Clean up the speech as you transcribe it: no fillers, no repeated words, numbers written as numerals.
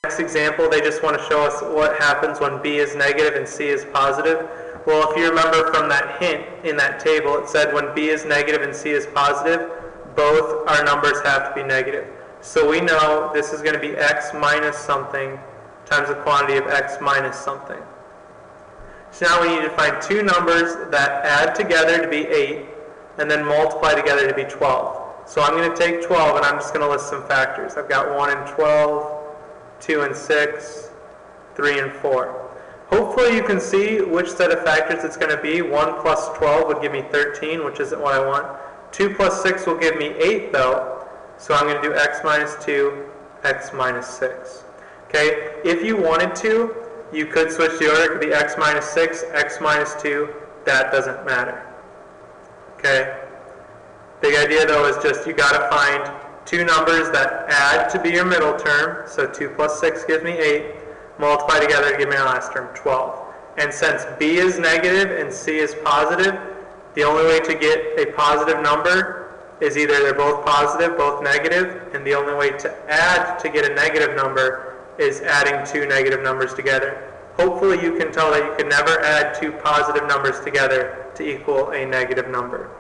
next example, they just want to show us what happens when b is negative and c is positive. Well, if you remember from that hint in that table, it said when b is negative and c is positive, both our numbers have to be negative. So we know this is going to be x minus something times the quantity of x minus something. So now we need to find two numbers that add together to be 8 and then multiply together to be 12. So I'm going to take 12 and I'm just going to list some factors. I've got 1 and 12, 2 and 6, 3 and 4. Hopefully you can see which set of factors it's going to be. 1 plus 12 would give me 13, which isn't what I want. 2 plus 6 will give me 8 though, so I'm going to do x minus 2, x minus 6. Okay, if you wanted to, you could switch the order. It could be x minus 6, x minus 2, that doesn't matter. Okay, big idea though is just you got to find two numbers that add to be your middle term, so 2 plus 6 gives me 8, multiply together to give me my last term, 12. And since b is negative and c is positive, the only way to get a positive number is either they're both positive, both negative, and the only way to add to get a negative number is adding two negative numbers together. Hopefully you can tell that you can never add two positive numbers together to equal a negative number.